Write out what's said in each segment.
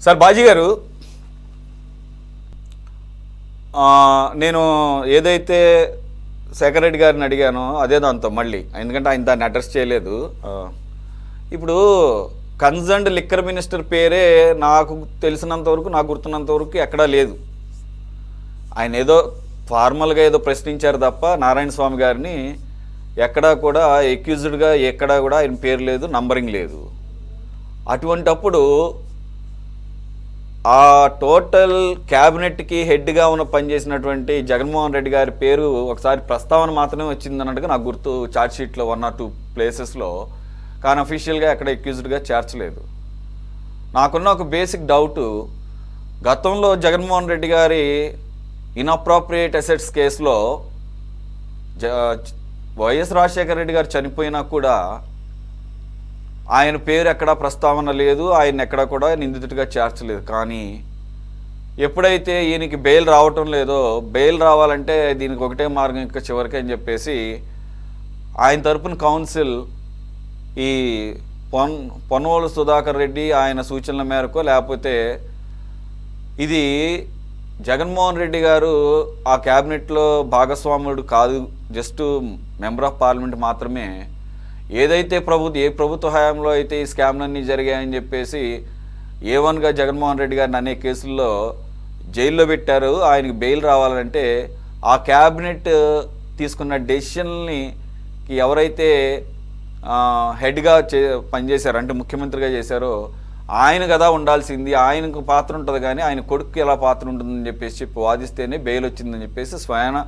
Sir bhaji గారు, నేను ఏదైతే శేఖర్ రెడ్డి గారిని అడిగానో అదే దాంతో మళ్ళీ, ఎందుకంటే ఆయన దాన్ని అడ్రస్ చేయలేదు. ఇప్పుడు కన్సర్న్డ్ లిక్కర్ మినిస్టర్ పేరే నాకు తెలిసినంత వరకు, నాకు గుర్తున్నంత వరకు ఎక్కడా లేదు. ఆయన ఏదో ఫార్మల్గా ఏదో ప్రశ్నించారు తప్ప నారాయణ స్వామి గారిని ఎక్కడా కూడా ఎక్యూజ్డ్గా ఎక్కడా కూడా ఆయన పేరు లేదు, నంబరింగ్ లేదు. అటువంటప్పుడు ఆ టోటల్ క్యాబినెట్కి హెడ్గా ఉన్న పనిచేసినటువంటి జగన్మోహన్ రెడ్డి గారి పేరు ఒకసారి ప్రస్తావన మాత్రమే వచ్చింది అన్నట్టుగా నాకు గుర్తు, ఛార్జ్షీట్లో 1 or 2 ప్లేసెస్లో, కానీ అఫీషియల్గా ఎక్కడ ఎక్యూజ్డ్గా చేర్చలేదు. నాకున్న ఒక బేసిక్ డౌటు, గతంలో జగన్మోహన్ రెడ్డి గారి ఇన్అప్రాప్రియేట్ అసెట్స్ కేసులో వైఎస్ రాజశేఖర రెడ్డి గారు చనిపోయినా కూడా ఆయన పేరు ఎక్కడా ప్రస్తావన లేదు, ఆయన ఎక్కడా కూడా నిందితుడిగా చేర్చలేదు. కానీ ఎప్పుడైతే ఈయనకి బెయిల్ రావటం లేదో, బెయిల్ రావాలంటే దీనికి ఒకటే మార్గం ఇంకా చివరికి అని చెప్పేసి ఆయన తరపున కౌన్సిల్ ఈ పొన్నవోలు సుధాకర్ రెడ్డి ఆయన సూచనల మేరకు, లేకపోతే ఇది జగన్మోహన్ రెడ్డి గారు ఆ క్యాబినెట్లో భాగస్వాముడు కాదు, జస్ట్ మెంబర్ ఆఫ్ పార్లమెంట్ మాత్రమే, ఏదైతే ఏ ప్రభుత్వ హయాంలో అయితే ఈ స్కామ్లన్నీ జరిగాయని చెప్పేసి A1గా జగన్మోహన్ రెడ్డి గారిని అనే కేసుల్లో జైల్లో పెట్టారు. ఆయనకి బెయిల్ రావాలంటే ఆ క్యాబినెట్ తీసుకున్న డెసిషన్ని ఎవరైతే హెడ్గా పనిచేశారో, అంటే ముఖ్యమంత్రిగా చేశారో ఆయన కదా ఉండాల్సింది, ఆయనకు పాత్ర ఉంటుంది కానీ ఆయన కొడుకు ఎలా పాత్ర ఉంటుందని చెప్పేసి వాదిస్తేనే బెయిల్ వచ్చిందని చెప్పేసి స్వయాన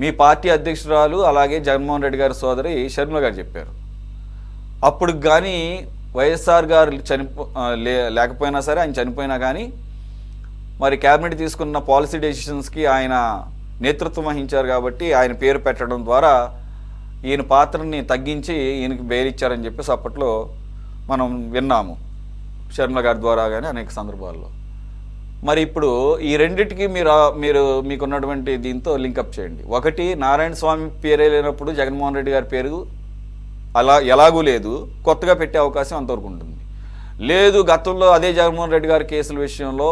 మీ పార్టీ అధ్యక్షురాలు అలాగే జగన్మోహన్ రెడ్డి గారి సోదరి షర్మిల గారు చెప్పారు. అప్పుడు కానీ వైఎస్ఆర్ గారు లేకపోయినా సరే, ఆయన చనిపోయినా కానీ మరి క్యాబినెట్ తీసుకున్న పాలసీ డెసిషన్స్కి ఆయన నేతృత్వం వహించారు కాబట్టి ఆయన పేరు పెట్టడం ద్వారా ఈయన పాత్రని తగ్గించి ఈయనకి బెయిల్ ఇచ్చారని చెప్పేసి అప్పట్లో మనం విన్నాము, షర్మిల గారి ద్వారా కానీ అనేక సందర్భాల్లో. మరి ఇప్పుడు ఈ రెండింటికి మీకున్నటువంటి దీంతో లింకప్ చేయండి. ఒకటి, నారాయణ స్వామి పేరే లేనప్పుడు జగన్మోహన్ రెడ్డి గారి పేరు అలా ఎలాగూ లేదు, కొత్తగా పెట్టే అవకాశం అంతవరకు ఉంటుంది. లేదు, గతంలో అదే జగన్మోహన్ రెడ్డి గారి కేసుల విషయంలో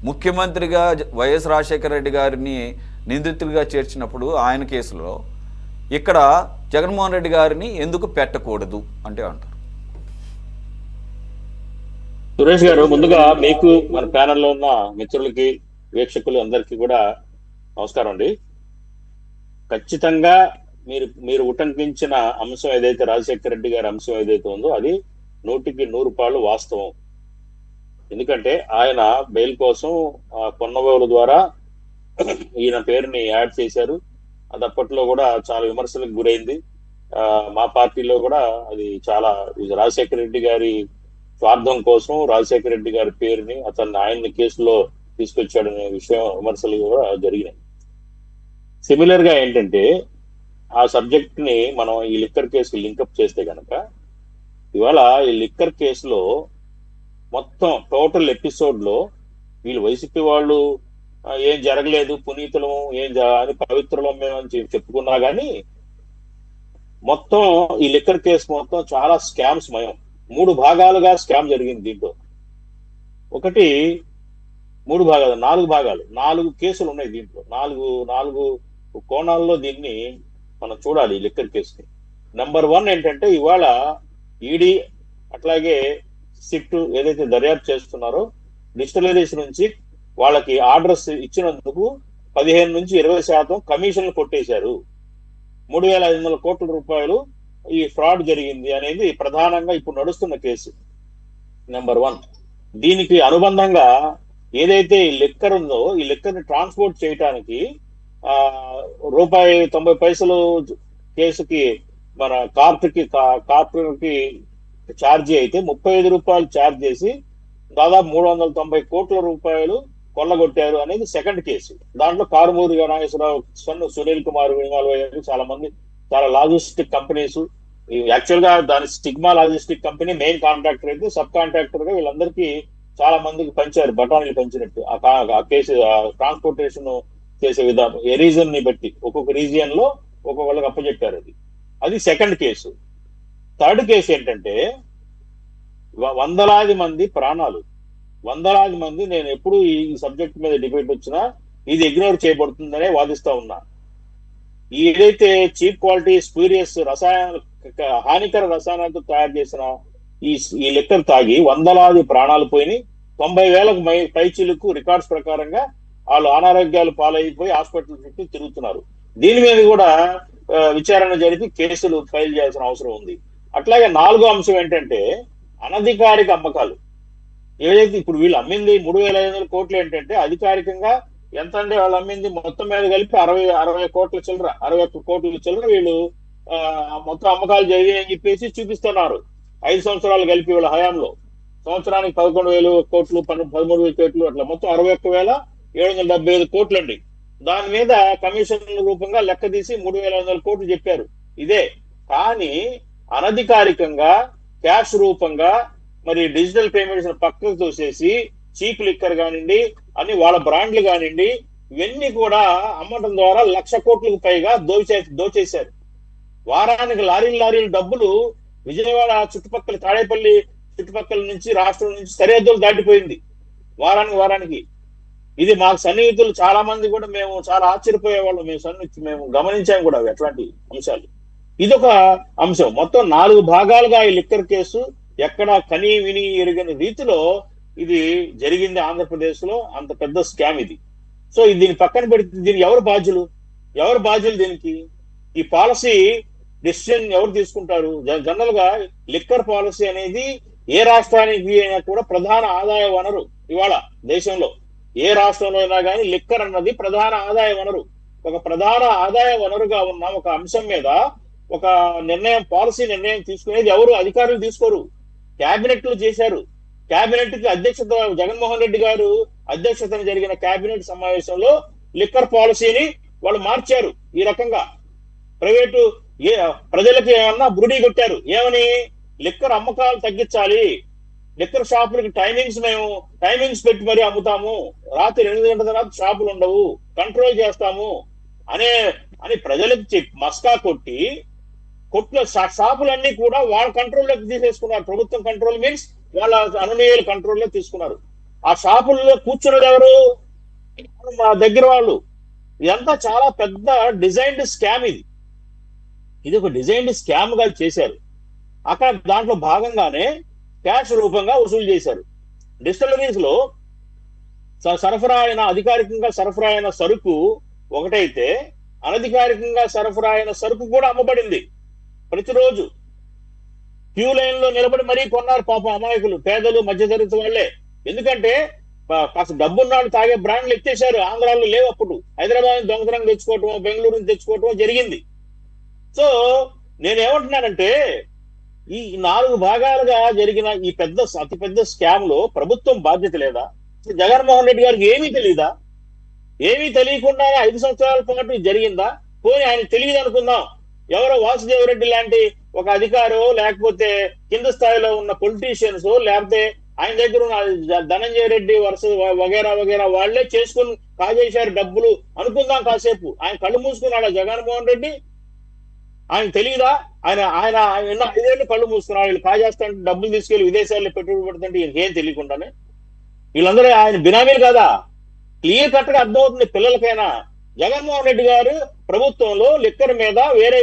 ముఖ్యమంత్రిగా వైఎస్ రాజశేఖర రెడ్డి గారిని నిందితుడిగా చేర్చినప్పుడు ఆయన కేసులో ఇక్కడ జగన్మోహన్ రెడ్డి గారిని ఎందుకు పెట్టకూడదు అంటే అంటారు. సురేష్ గారు, ముందుగా మీకు, మన ప్యానెల్లో ఉన్న మిత్రులకి, వీక్షకులు అందరికీ కూడా నమస్కారం అండి. ఖచ్చితంగా మీరు ఉటంకించిన అంశం ఏదైతే రాజశేఖర రెడ్డి గారి అంశం ఏదైతే ఉందో అది 100% వాస్తవం. ఎందుకంటే ఆయన బెయిల్ కోసం పొన్నవోలు ద్వారా ఈయన పేరుని యాడ్ చేశారు. అది అప్పట్లో కూడా చాలా విమర్శలకు గురైంది. మా పార్టీలో కూడా అది చాలా, రాజశేఖర రెడ్డి గారి స్వార్థం కోసం రాజశేఖర రెడ్డి గారి పేరుని, ఆయన్ని కేసులో తీసుకొచ్చాడనే విషయం విమర్శలు కూడా జరిగినాయి. సిమిలర్ గా ఏంటంటే ఆ సబ్జెక్ట్ ని మనం ఈ లిక్కర్ కేసుకి లింకప్ చేస్తే కనుక, ఇవాళ ఈ లిక్కర్ కేసులో మొత్తం టోటల్ ఎపిసోడ్ లో వీళ్ళు వైసీపీ వాళ్ళు ఏం జరగలేదు, పునీతులం అని పవిత్రులం అని చెప్పుకున్నా కానీ మొత్తం ఈ లిక్కర్ కేసు మొత్తం చాలా స్కామ్స్ మయం. 3 భాగాలుగా స్కామ్ జరిగింది దీంట్లో. ఒకటి 3 భాగాలు, 4 భాగాలు, 4 కేసులు ఉన్నాయి దీంట్లో. 4 కోణాల్లో దీన్ని మనం చూడాలి ఈ లిక్కర్ కేసుని. నెంబర్ 1 ఏంటంటే, ఇవాళ ఈడీ అట్లాగే సిట్ ఏదైతే దర్యాప్తు చేస్తున్నారో డిజిటలైజేషన్ నుంచి వాళ్ళకి ఆర్డర్స్ ఇచ్చినందుకు 15 నుంచి 20% కమిషన్లు కొట్టేశారు. 3,500 కోట్ల రూపాయలు ఈ ఫ్రాడ్ జరిగింది అనేది ప్రధానంగా ఇప్పుడు నడుస్తున్న కేసు నెంబర్ 1. దీనికి అనుబంధంగా ఏదైతే ఈ లిక్కర్ ఉందో, ఈ లిక్కర్ ని ట్రాన్స్పోర్ట్ చేయడానికి ₹1.90 కేసుకి మన కార్పుకి ఛార్జీ అయితే ₹35 ఛార్జ్ చేసి దాదాపు 390 కోట్ల రూపాయలు కొల్లగొట్టారు అనేది సెకండ్ కేసు. దాంట్లో కారుమూరి నాగేశ్వరరావు, సునీల్ కుమార్ ఇన్వాల్వ్ అయ్యారు. చాలా మంది, చాలా లాజిస్టిక్ కంపెనీస్. యాక్చువల్ గా దాని stigma logistic company main contractor అయితే సబ్ కాంట్రాక్టర్ గా వీళ్ళందరికీ చాలా మందికి పంచారు, బఠానీలు పంచినట్టు. ఆ కేసు ట్రాన్స్పోర్టేషన్ చేసే విధానం ఏ రీజన్ ని బట్టి ఒక్కొక్క రీజియన్ లో ఒక్కొక్కళ్ళకి అప్పచెప్పారు. అది సెకండ్ కేసు. థర్డ్ కేసు ఏంటంటే, వందలాది మంది ప్రాణాలు, వందలాది మంది, నేను ఎప్పుడు ఈ సబ్జెక్ట్ మీద డిబేట్ వచ్చినా ఇది ఇగ్నోర్ చేయబడుతుందనే వాదిస్తా ఉన్నా. ఏదైతే చీప్ క్వాలిటీ స్పూరియస్ రసాయన హానికర రసాయనాలతో తయారు చేసిన ఈ ఈ లిక్కర్ తాగి వందలాది ప్రాణాలు పోయి 90,000 పైచీలకు రికార్డ్స్ ప్రకారంగా వాళ్ళు అనారోగ్యాలు పాలైపోయి హాస్పిటల్ చుట్టూ తిరుగుతున్నారు. దీని మీద కూడా విచారణ జరిపి కేసులు ఫైల్ చేయాల్సిన అవసరం ఉంది. అట్లాగే 4వ అంశం ఏంటంటే అనధికారిక అమ్మకాలు. ఏదైతే ఇప్పుడు వీళ్ళు అమ్మింది 3,500 కోట్లు ఏంటంటే అధికారికంగా ఎంత అంటే వాళ్ళు అమ్మింది మొత్తం మీద కలిపి 60 కోట్ల చిల్లర, 61 కోట్ల చిల్లర వీళ్ళు మొత్తం అమ్మకాలు జరిగాయని చెప్పేసి చూపిస్తున్నారు. 5 సంవత్సరాలు కలిపి వీళ్ళ హయాంలో సంవత్సరానికి 11,000 కోట్లు 13,000 కోట్లు అట్లా మొత్తం 61,775 కోట్లు అండి. దాని మీద కమిషన్ల రూపంగా లెక్క తీసి 3,500 కోట్లు చెప్పారు. ఇదే కానీ అనధికారికంగా క్యాష్ రూపంగా మరి డిజిటల్ పేమెంట్స్ పక్కకు తోసేసి చీప్ లిక్కర్ కానివ్వండి, అన్ని వాళ్ళ బ్రాండ్లు కానివ్వండి, ఇవన్నీ కూడా అమ్మటం ద్వారా 1,00,000 కోట్లకు పైగా దోచేశారు. వారానికి లారీలు డబ్బులు విజయవాడ చుట్టుపక్కల తాడేపల్లి చుట్టుపక్కల నుంచి రాష్ట్రం నుంచి సరిహద్దులు దాటిపోయింది వారానికి. ఇది మాకు సన్నిహితులు చాలా మంది కూడా మేము చాలా ఆశ్చర్యపోయేవాళ్ళం. మేము గమనించాము కూడా అట్లాంటి అంశాలు. ఇదొక అంశం. మొత్తం 4 భాగాలుగా ఈ లిక్కర్ కేసు ఎక్కడ కని విని ఎరుగని రీతిలో ఇది జరిగింది ఆంధ్రప్రదేశ్ లో. అంత పెద్ద స్కామ్ ఇది. సో దీన్ని పక్కన పెడితే దీనికి ఎవరు బాధ్యులు దీనికి? ఈ పాలసీ డెసిషన్ ఎవరు తీసుకుంటారు? జనరల్ గా లిక్కర్ పాలసీ అనేది ఏ రాష్ట్రానికి అయినా కూడా ప్రధాన ఆదాయ వనరు. ఇవాళ దేశంలో ఏ రాష్ట్రంలో అయినా కానీ లిక్కర్ అన్నది ప్రధాన ఆదాయ వనరు. ఒక ప్రధాన ఆదాయ వనరుగా ఉన్న ఒక అంశం మీద ఒక పాలసీ నిర్ణయం తీసుకునేది ఎవరు? అధికారులు తీసుకోరు, క్యాబినెట్లు చేశారు. క్యాబినెట్ కి అధ్యక్షత జగన్మోహన్ రెడ్డి గారు అధ్యక్షతన జరిగిన క్యాబినెట్ సమావేశంలో లిక్కర్ పాలసీని వాళ్ళు మార్చారు. ఈ రకంగా ప్రైవేటు ప్రజలకు ఏమన్నా బురుడీ కొట్టారు. ఏమని? లిక్కర్ అమ్మకాలు తగ్గించాలి, లిక్కర్ షాపులకి టైమింగ్స్ పెట్టి మరీ అమ్ముతాము, రాత్రి 8 గంటల తర్వాత షాపులు ఉండవు, కంట్రోల్ చేస్తాము అని ప్రజలకు మస్కా కొట్టి షాపులన్నీ కూడా వాళ్ళ కంట్రోల్లోకి తీసేసుకున్నారు. ప్రభుత్వం కంట్రోల్ మీన్స్ వాళ్ళ అనునీయుల కంట్రోల్లో తీసుకున్నారు. ఆ షాపుల్లో కూర్చున్నది ఎవరు? మా దగ్గర వాళ్ళు. ఇదంతా చాలా పెద్ద డిజైన్డ్ స్కామ్. ఇది ఒక డిజైన్డ్ స్కామ్ గా చేశారు. అక్కడ దాంట్లో భాగంగానే క్యాష్ రూపంగా వసూలు చేశారు. డిస్టిలరీస్ లో అధికారికంగా సరఫరా అయిన సరుకు ఒకటైతే అనధికారికంగా సరఫరా అయిన సరుకు కూడా అమ్మబడింది. ప్రతిరోజు క్యూ లైన్ లో నిలబడి మరీ కొన్నారు పాపం అమాయకులు, పేదలు, మధ్యతరగతి వాళ్ళే. ఎందుకంటే కాస్త డబ్బున్నాడు తాగే బ్రాండ్లు ఎత్తేసారు. ఆంధ్రాలో లేవు అప్పుడు. హైదరాబాద్ దొంగతనం తెచ్చుకోవటం, బెంగళూరు నుంచి తెచ్చుకోవటం జరిగింది. సో నేనేమంటున్నానంటే ఈ 4 భాగాలుగా జరిగిన ఈ అతిపెద్ద స్కామ్ లో ప్రభుత్వం బాధ్యత లేదా? జగన్మోహన్ రెడ్డి గారికి ఏమీ తెలియదా? ఏమీ తెలియకుండా 5 సంవత్సరాల పాటు జరిగిందా? పోనీ ఆయన తెలియదు అనుకుందాం, ఎవరో వాసుదేవరెడ్డి లాంటి ఒక అధికారో లేకపోతే కింద స్థాయిలో ఉన్న పొలిటీషియన్స్ లేకపోతే ఆయన దగ్గర ఉన్న ధనంజయ రెడ్డి వగేరా వాళ్లే చేసుకుని కాజేశారు డబ్బులు అనుకుందాం కాసేపు. ఆయన కళ్ళు మూసుకున్నాడా జగన్మోహన్ రెడ్డి? ఆయన తెలియదా? ఆయన 5 ఏళ్ళు కళ్ళు మూసుకున్నాడు. వీళ్ళు కాజేస్తుంటే డబ్బులు తీసుకెళ్లి విదేశాల్లో పెట్టుబడి పెడుతుంటే ఏం తెలియకుండానే వీళ్ళందరూ ఆయన బినామీలు కదా? క్లియర్ కట్ గా అర్థమవుతుంది పిల్లలకైనా. జగన్మోహన్ రెడ్డి గారు ప్రభుత్వంలో లిక్కర్ మీద వేరే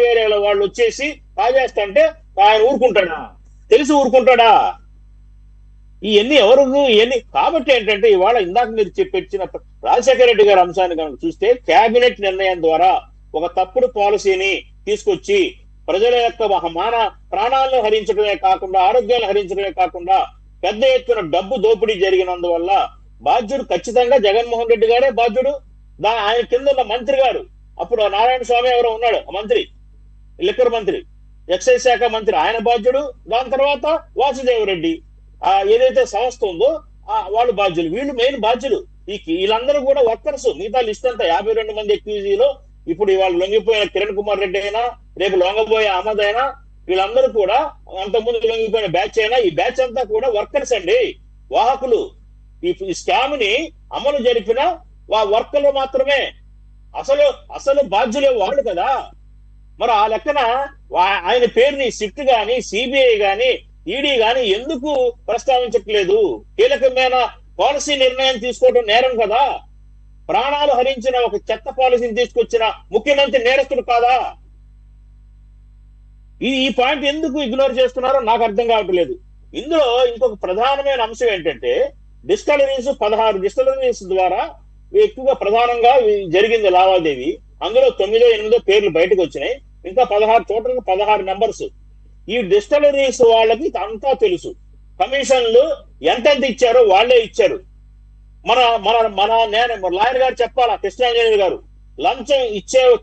వాళ్ళు వచ్చేసి కాజేస్తుంటే ఆయన ఊరుకుంటాడా? తెలిసి ఊరుకుంటాడా? ఇవన్నీ కాబట్టి ఏంటంటే ఇవాళ ఇందాక మీరు చెప్పిన రాజశేఖర రెడ్డి గారి అంశాన్ని కనుక చూస్తే కేబినెట్ నిర్ణయం ద్వారా ఒక తప్పుడు పాలసీని తీసుకొచ్చి ప్రజల యొక్క ప్రాణాలను హరించడమే కాకుండా ఆరోగ్యాలను హరించడమే కాకుండా పెద్ద ఎత్తున డబ్బు దోపిడీ జరిగినందువల్ల బాధ్యుడు ఖచ్చితంగా జగన్మోహన్ రెడ్డి గారే బాధ్యుడు. ఆయన కింద ఉన్న మంత్రి గారు, అప్పుడు నారాయణ స్వామి ఎవరో ఉన్నాడు మంత్రి, లిక్కర్ మంత్రి, ఎక్సైజ్ శాఖ మంత్రి, ఆయన బాధ్యుడు. దాని తర్వాత వాసుదేవరెడ్డి ఏదైతే సంస్థ ఉందో వాళ్ళు బాధ్యులు. వీళ్ళు మెయిన్ బాధ్యులు. వీళ్ళందరూ కూడా వర్కర్స్. మిగతా లిస్ట్ అంతా 52 మంది ఎక్యూజీలో ఇప్పుడు ఇవాళ లొంగిపోయిన కిరణ్ కుమార్ రెడ్డి అయినా, రేపు లొంగబోయే అహ్మద్ అయినా, వీళ్ళందరూ కూడా అంతకుముందు లొంగిపోయిన బ్యాచ్ అయినా, ఈ బ్యాచ్ అంతా కూడా వర్కర్స్ అండి, వాహకులు. ఈ స్కామ్ ని అమలు జరిపిన వర్కర్లు మాత్రమే. అసలు బాధ్యులే వాళ్ళు కదా. మరి ఆ లెక్కన ఆయన పేరుని సిట్ గాని, సిబిఐ గాని, ఈడీ గాని ఎందుకు ప్రస్తావించట్లేదు? కీలకమైన పాలసీ నిర్ణయం తీసుకోవడం నేరం కదా. ప్రాణాలు హరించిన ఒక చెత్త పాలసీని తీసుకొచ్చిన ముఖ్యమంత్రి నేరస్తుడు కాదా? ఈ పాయింట్ ఎందుకు ఇగ్నోర్ చేస్తున్నారో నాకు అర్థం కావట్లేదు. ఇందులో ఇంకొక ప్రధానమైన అంశం ఏంటంటే డిస్టిలరీస్ 16 డిస్టిలరీస్ ద్వారా ఎక్కువగా ప్రధానంగా జరిగింది లావాదేవీ. అందులో 9, 8 పేర్లు బయటకు వచ్చినాయి. ఇంకా 16 టోటల్ 16 మెంబర్స్. ఈ డిస్టిలరీస్ వాళ్ళకి అంతా తెలుసు. కమిషన్లు ఎంతెంత ఇచ్చారో వాళ్ళే ఇచ్చారు. మన మన మన నేను లాయర్ గారు చెప్పాలా, కృష్ణాంజనేయులు గారు, లంచం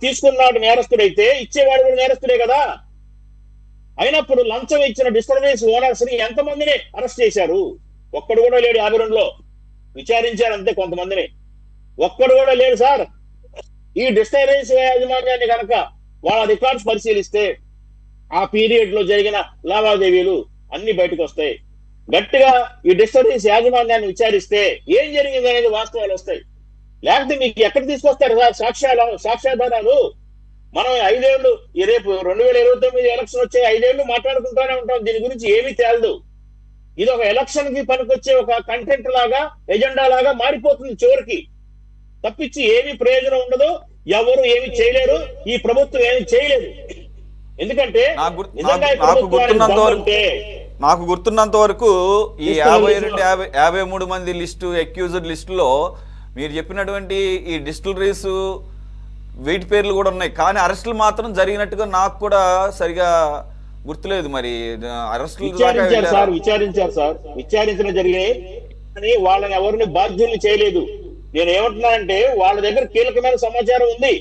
తీసుకున్నాడు నేరస్తుడైతే ఇచ్చేవాడు కూడా నేరస్తుడే కదా. అయినప్పుడు లంచం ఇచ్చిన డిస్టిలరీస్ ఓనర్స్ ని ఎంతమందిని అరెస్ట్ చేశారు? ఒక్కడు కూడా లేడు. 52లో విచారించారు అంతే కొంతమందిని, ఒక్కడు కూడా లేడు సార్. ఈ డిస్టిలరీస్ యాజమాన్యాన్ని కనుక వాళ్ళ రికార్డ్స్ పరిశీలిస్తే ఆ పీరియడ్ లో జరిగిన లావాదేవీలు అన్ని బయటకు వస్తాయి. గట్టిగా ఈ డిస్టిలరీస్ యాజమాన్యాన్ని విచారిస్తే ఏం జరిగింది అనేది వాస్తవాలు వస్తాయి. లేకపోతే మీకు ఎక్కడ తీసుకొస్తారు సాక్ష్యాధారాలు? మనం 5 ఏళ్ళు రేపు 2029 ఎలక్షన్ వచ్చే 5 ఏళ్ళు మాట్లాడుకుంటూనే ఉంటాం. దీని గురించి ఏమీ తేలదు. ఇది ఒక ఎలక్షన్ కి పనికొచ్చే ఒక కంటెంట్ లాగా, ఎజెండా లాగా మారిపోతుంది చివరికి. తప్పించి ఏమీ ప్రయోజనం ఉండదు. ఎవరు ఏమి చేయలేరు. ఈ ప్రభుత్వం ఏమి చేయలేదు. ఎందుకంటే నాకు గుర్తున్నంత వరకు ఈ 53 మంది లిస్టు అక్యూజ్డ్ లిస్టులో మీరు చెప్పినటువంటి ఈ డిస్టిలరీస్ వీటి పేర్లు కూడా ఉన్నాయి. కానీ అరెస్టులు మాత్రం జరిగినట్టుగా నాకు కూడా సరిగా గుర్తులేదు. మరి అరెస్టులు విచారించారు సార్, విచారించడం జరిగాయి. కానీ వాళ్ళని ఎవరిని బాధ్యుల్ని చేయలేదు. నేను ఏమంటున్నానంటే వాళ్ళ దగ్గర కీలకమైన సమాచారం ఉంది.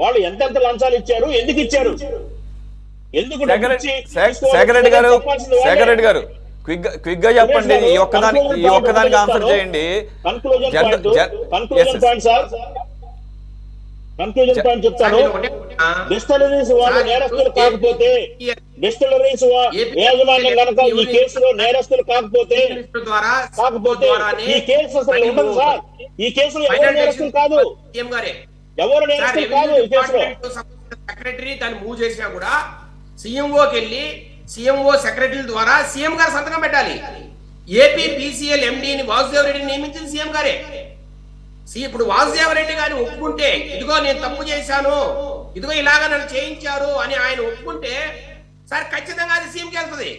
వాళ్ళు ఎంతెంత లంచాలు ఇచ్చారు, ఎందుకు ఇచ్చారు, ఎందుకు శేఖర్ రెడ్డి గారు క్విక్ గా చెప్పండి. ఈ ఒక్కదానికి ఆన్సర్ చేయండి. కన్క్లూజన్ పాయింట్ చెప్తాను. డిస్టిలరీస్ వాళ్ళు నేరస్తులు కాకపోతే, డిస్టిలరీస్ యాజమాన్యం కనుక ఈ కేసులో నేరస్తులు కాకపోతే ఈ కేసు అసలు ఉండదు సార్. ఈ కేసులో ఎవరు నేరస్తులు కాదు, ఎవరు నేరస్తులు కాదు. ఈ కేసులో సెక్రటరీ దాన్ని మూవ్ చేసినా కూడా సీఎంఓకి వెళ్ళి సీఎంఓ సెక్రటరీ ద్వారా సీఎం గారు సంతకం పెట్టాలి. ఏపీ పీసీఎల్ ఎండీని వాసుదేవ్ రెడ్డిని నియమించింది సీఎం గారే. ఇప్పుడు వాసుదేవ్ రెడ్డి గారిని ఒప్పుకుంటే, ఇదిగో నేను తప్పు చేశాను, ఇదిగో ఇలాగా నన్ను చేయించారు అని ఆయన ఒప్పుకుంటే సార్ ఖచ్చితంగా అది సీఎంకి వెళ్తుంది.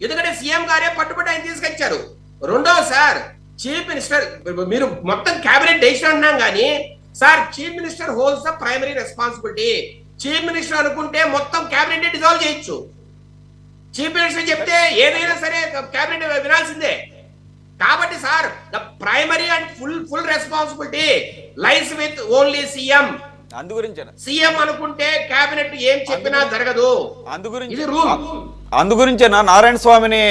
ఎందుకంటే సీఎం గారే పట్టుబట్టి ఆయన తీసుకొచ్చారు. రెండోది సార్, చీఫ్ మినిస్టర్, మీరు మొత్తం కేబినెట్ డెసిషన్ అంటున్నాం కానీ sir chief minister holds the primary responsibility. Chief minister అనుకుంటే మొత్తం కేబినెట్ డిజాల్వ్ చేయొచ్చు. చీఫ్ మినిస్టర్ చెప్తే ఏదైనా సరే కేబినెట్ వినాల్సిందే. కాబట్టి sir the primary and full responsibility lies with only CM. CM అనుకుంటే కేబినెట్ ఏం చెప్పినా జరగదు. ఇది రూల్. అందుగురించేనా నారాయణ స్వామిని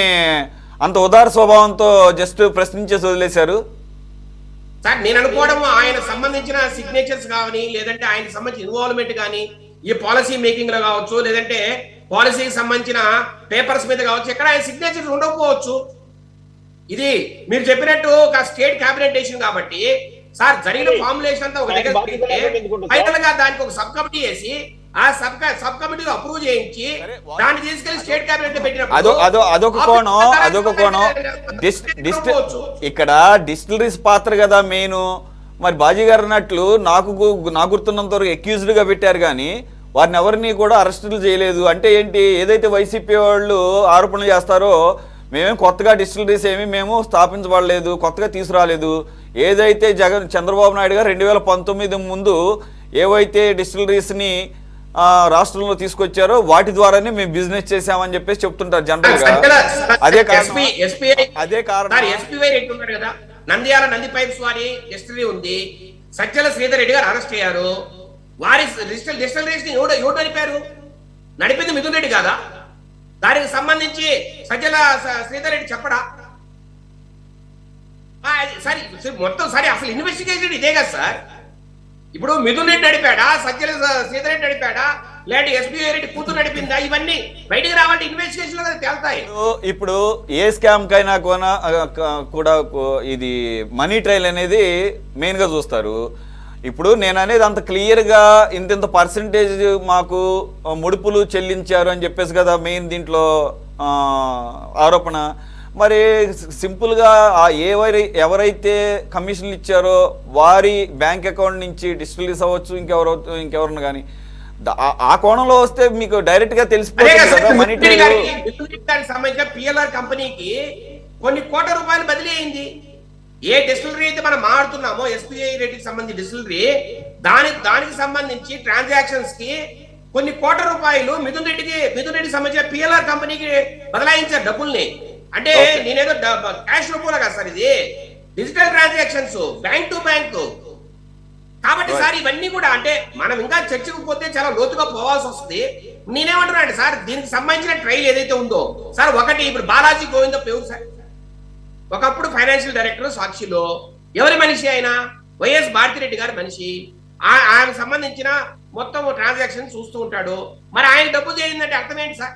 అంత ఉదార స్వభావంతో జస్ట్ ప్రశ్నించేసి వదిలేశారు సార్? నేను అనుకోవడం ఆయన సంబంధించిన సిగ్నేచర్స్ కానీ, లేదంటే ఆయన సంబంధించిన ఇన్వాల్వ్మెంట్ కానీ ఈ పాలసీ మేకింగ్ లో కావచ్చు, లేదంటే పాలసీకి సంబంధించిన పేపర్స్ మీద కావచ్చు, ఎక్కడ ఆయన సిగ్నేచర్స్ ఉండకపోవచ్చు. ఇది మీరు చెప్పినట్టు ఒక స్టేట్ క్యాబినెట్ డెసిషన్ కాబట్టి సార్ జరిగిన ఫార్ములేషన్ అంతా ఒక దగ్గర ఫైనల్ గా దానికి ఒక సబ్ కమిటీ వేసి ఆ సబ్ కమిటీలో అప్రూవ్ చేయించి దాన్ని తీసుకెళ్లి స్టేట్ క్యాబినెట్ అదొక కోణం. ఇక్కడ డిస్టిలరీస్ పాత్ర కదా మెయిన్. మరి బాజీ గారు అన్నట్లు నాకు గుర్తున్నంత వరకు అక్యూజ్డ్ గా పెట్టారు కానీ వారిని ఎవరిని కూడా అరెస్టులు చేయలేదు. అంటే ఏంటి, ఏదైతే వైసీపీ వాళ్ళు ఆరోపణలు చేస్తారో మేమేం కొత్తగా డిస్టిలరీస్ ఏమి మేము స్థాపించబడలేదు, కొత్తగా తీసుకురాలేదు. ఏదైతే చంద్రబాబు నాయుడు గారు 2019 ముందు ఏవైతే డిస్టిలరీస్ని రాష్ట్రంలో తీసుకొచ్చారో వాటి ద్వారానే మేము బిజినెస్ చేసామని చెప్పేసి చెప్తుంటారు జనరల్ గా. అదే కారణం. నంద్యాల నంది పైప్స్ వారి డిస్టిలరీ ఉంది, సజ్జల శ్రీధర్ రెడ్డి గారు అరెస్ట్ అయ్యారు. వారి డిస్టిలరీస్ ని ఎవరు నడిపారు? నడిపింది మిథున్ రెడ్డి కాదా? దానికి సంబంధించి సజ్జల శ్రీధర్ రెడ్డి చెప్పడా? సరే మొత్తం సరే అసలు ఇన్వెస్టిగేషన్ ఇదే కదా సార్. ఇప్పుడు మిథున్ రెడ్డి నడిపాడా, సజ్జల శ్రీధర్ రెడ్డి నడిపాడా, లేదంటే ఎస్బీఐ రెడ్డి కూతురు నడిపిందా? ఇవన్నీ బయటికి రావాలంటే ఇన్వెస్టిగేషన్ లో తేలుతాయి. ఇప్పుడు ఏ స్కామ్ కైనా కూడా ఇది మనీ ట్రయల్ అనేది మెయిన్ గా చూస్తారు. ఇప్పుడు నేను అనేది అంత క్లియర్గా ఇంత పర్సంటేజ్ మాకు ముడుపులు చెల్లించారు అని చెప్పేసి కదా మెయిన్ దీంట్లో ఆరోపణ. మరి సింపుల్గా ఎవరైతే కమిషన్లు ఇచ్చారో వారి బ్యాంక్ అకౌంట్ నుంచి డిజిటలైజ్ అవ్వచ్చు, ఇంకెవరన్నా కానీ ఆ కోణంలో వస్తే మీకు డైరెక్ట్ గా తెలిసిపోతుంది కదా మనీ దానికి సంబంధించిన పిఎల్ఆర్ కంపెనీకి కొన్ని కోట్ల రూపాయలు బదిలీ అయింది. ఏ డిస్టిలరీ అయితే మనం మారుతున్నామో ఎస్బీఐ రేటుకి సంబంధించి డిస్టిలరీ దానికి సంబంధించి ట్రాన్సాక్షన్స్ కి కొన్ని కోట్ల రూపాయలు మిథున్ రెడ్డికి సంబంధించిన పిఎల్ఆర్ కంపెనీకి బదలాయించారు డబ్బుల్ని. అంటే నేనేదో క్యాష్ రూపంలో కదా సార్, ఇది digital transactions bank to bank. కాబట్టి సార్ ఇవన్నీ కూడా అంటే మనం ఇంకా చర్చకు పోతే చాలా లోతుగా పోవాల్సి వస్తుంది. నేనేమంటున్నాను సార్, దీనికి సంబంధించిన ట్రైల్ ఏదైతే ఉందో సార్, ఒకటి ఇప్పుడు బాలాజీ గోవిందప్ప ఎవరు సార్? ఒకప్పుడు ఫైనాన్షియల్ డైరెక్టర్ సాక్షిలో. ఎవరి మనిషి ఆయన? వైఎస్ భారతిరెడ్డి గారి మనిషి. ఆయనకు సంబంధించిన మొత్తం ట్రాన్సాక్షన్ చూస్తూ ఉంటాడు. మరి ఆయన డబ్బు చేరిందంటే అర్థం ఏంటి సార్?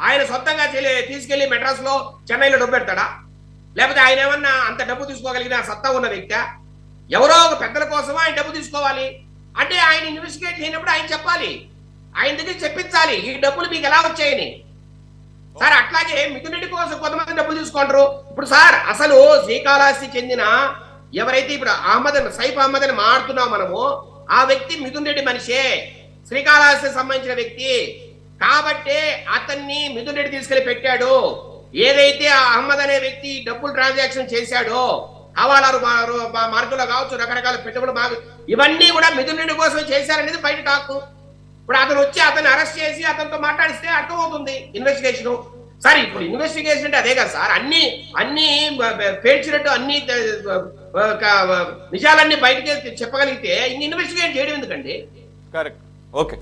ఆయన సొంతంగా తీసుకెళ్లి మెడ్రాస్ లో చెన్నైలో డబ్బు పెడతాడా? లేకపోతే ఆయన ఏమన్నా అంత డబ్బు తీసుకోగలిగిన సత్తా ఉన్న వ్యక్తి? ఎవరో ఒక పెద్దల కోసం ఆయన డబ్బు తీసుకోవాలి అంటే ఆయన ఇన్వెస్టిగేట్ చేయనప్పుడు ఆయన చెప్పాలి, ఆయన దగ్గర చెప్పించాలి ఈ డబ్బులు మీకు ఎలా వచ్చాయని. సార్ అట్లాగే మిథున్ రెడ్డి కోసం కొంతమంది డబ్బులు తీసుకుంటారు. ఇప్పుడు సార్ అసలు శ్రీకాళహస్తి చెందిన ఎవరైతే ఇప్పుడు సైఫ్ అహ్మద్ అని మాట్లాడుతున్నాం మనము, ఆ వ్యక్తి మిథున్ రెడ్డి మనిషే, శ్రీకాళహస్తి సంబంధించిన వ్యక్తి. కాబట్టే అతన్ని మిథున్ రెడ్డి తీసుకెళ్లి పెట్టాడు. ఏదైతే ఆ అహ్మద్ అనే వ్యక్తి డబ్బులు ట్రాన్సాక్షన్ చేశాడో, హవాలాలు మార్గంలో కావచ్చు, రకరకాల పెట్టుబడులు ఇవన్నీ కూడా మిథున్ రెడ్డి కోసం చేశారనేది బయట టాక్. ఇప్పుడు అతను వచ్చి అతన్ని అరెస్ట్ చేసి అతనితో మాట్లాడిస్తే అర్థమవుతుంది ఇన్వెస్టిగేషన్. సార్ ఇప్పుడు ఇన్వెస్టిగేషన్ అంటే అదే కదా సార్, అన్ని పేర్చినట్టు అన్ని నిజాలన్నీ బయటకి చెప్పగలిగితే ఇంక ఇన్వెస్టిగేట్ చేయడం ఎందుకండి? కరెక్ట్. ఓకే.